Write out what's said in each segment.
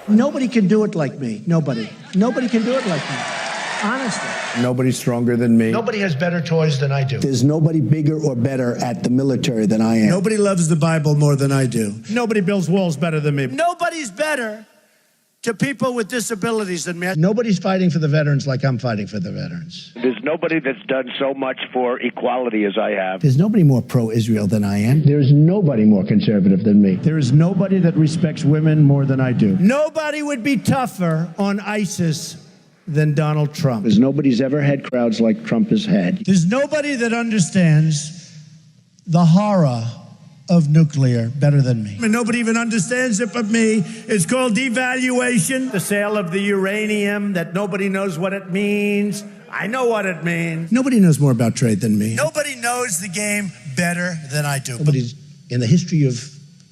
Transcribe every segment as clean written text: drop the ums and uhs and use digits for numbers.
Nobody can do it like me. Nobody. Nobody can do it like me. Honestly. Nobody's stronger than me. Nobody has better toys than I do. There's nobody bigger or better at the military than I am. Nobody loves the Bible more than I do. Nobody builds walls better than me. Nobody's better to people with disabilities than me. Nobody's fighting for the veterans like I'm fighting for the veterans. There's nobody that's done so much for equality as I have. There's nobody more pro-Israel than I am. There's nobody more conservative than me. There is nobody that respects women more than I do. Nobody would be tougher on ISIS than Donald Trump. Because nobody's ever had crowds like Trump has had. There's nobody that understands the horror of nuclear better than me. And nobody even understands it but me. It's called devaluation. The sale of the uranium that nobody knows what it means. I know what it means. Nobody knows more about trade than me. Nobody knows the game better than I do. Nobody in the history of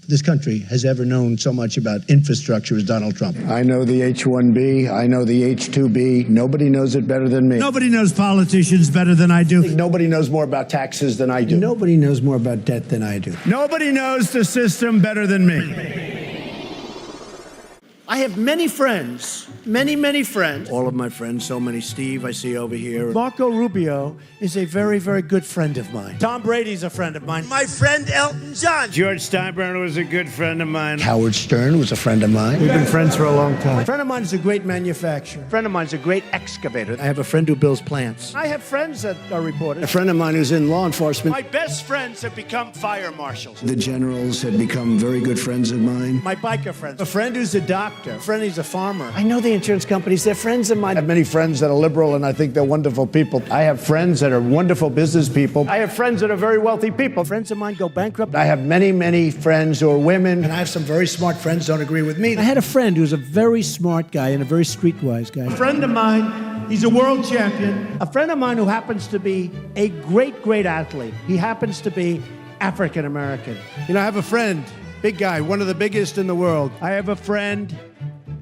this country has ever known so much about infrastructure as Donald Trump. I know the H-1B. I know the H-2B. Nobody knows it better than me. Nobody knows politicians better than I do. Nobody knows more about taxes than I do. Nobody knows more about debt than I do. Nobody knows the system better than me. I have many friends, many friends. All of my friends, so many. Steve, I see over here. Marco Rubio is a very good friend of mine. Tom Brady's a friend of mine. My friend Elton John. George Steinbrenner was a good friend of mine. Howard Stern was a friend of mine. We've been friends for a long time. A friend of mine is a great manufacturer. A friend of mine is a great excavator. I have a friend who builds plants. I have friends that are reporters. A friend of mine who's in law enforcement. My best friends have become fire marshals. The generals have become very good friends of mine. My biker friends. A friend who's a doctor. A friend who's a farmer. I know the insurance companies. They're friends of mine. I have many friends that are liberal, and I think they're wonderful people. I have friends that are wonderful business people. I have friends that are very wealthy people. Friends of mine go bankrupt. I have many friends who are women, and I have some very smart friends who don't agree with me. I had a friend who's a very smart guy and a very streetwise guy. A friend of mine, he's a world champion. A friend of mine who happens to be a great athlete. He happens to be African American. You know, I have a friend, big guy, one of the biggest in the world. I have a friend.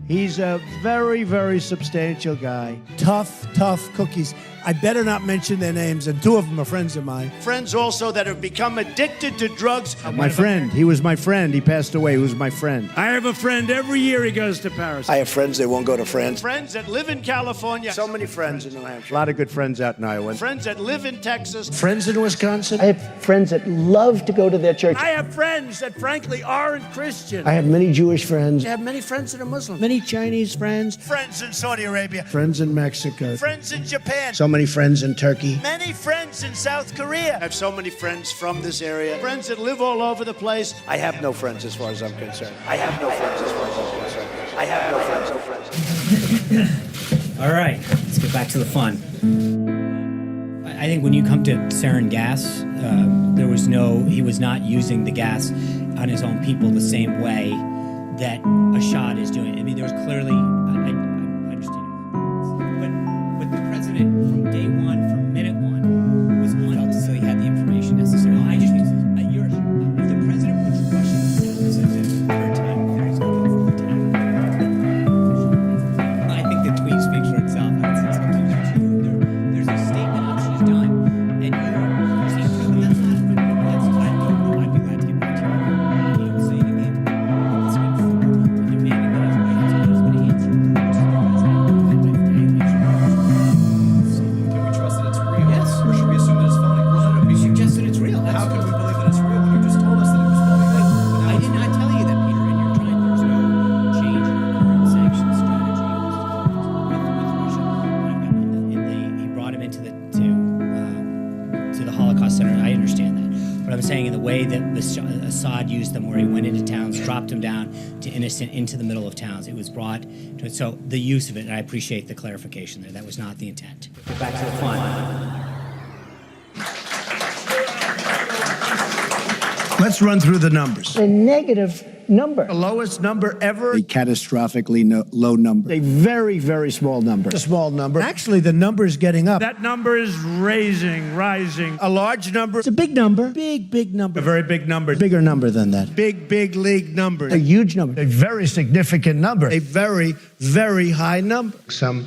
He's a very substantial guy. Tough cookies. I better not mention their names, and two of them are friends of mine. Friends also that have become addicted to drugs. My friend, he was my friend. He passed away. He was my friend. I have a friend, every year he goes to Paris. I have friends that won't go to France. Friends that live in California. So many friends in New Hampshire. A lot of good friends out in Iowa. Friends that live in Texas. Friends in Wisconsin. I have friends that love to go to their church. I have friends that frankly aren't Christian. I have many Jewish friends. I have many friends that are Muslim. Many Chinese friends. Friends in Saudi Arabia. Friends in Mexico. Friends in Japan. So many friends in Turkey. Many friends in South Korea. I have so many friends from this area. Friends that live all over the place. I have no friends as far as I'm concerned. I have no friends as far as I'm concerned. I have no friends. All right, let's get back to the fun. I think when you come to sarin gas, he was not using the gas on his own people the same way that Assad is doing. I mean, there was clearly, I understand. But the president from day one, from minute one, was felt as though he had the information necessary. No, I just mean, if the president puts Russian, this is the third time there's going for attack. I think the tweet speaks for itself. There's a statement that she's done, and you're saying, but that's not, I'd be glad to get back to you. You say it again. It's been demanding that his White House has been answered. Can we trust that it's real? Yes. Or should we assume that it's phony? Well, We suggest that it's real. how can we believe that it's real when you just told us that it was phony? I did not tell you that, Peter, and you're trying. There's no change in your current sanctions strategy with Russia. He brought him into to the Holocaust Center. I understand that, but I'm saying in the way that Assad used them, where he went into towns, dropped them down to innocent into the middle of towns. It was brought to it. So the use of it, and I appreciate the clarification there. That was not the intent. Get back to the fun. Let's run through the numbers. A negative number. The lowest number ever. A catastrophically low number. A very small number. A small number. Actually, the number is getting up. That number is rising. A large number. It's a big number. Big number. A very big number. Bigger number than that. Big league number. A huge number. A very significant number. A very high number. Some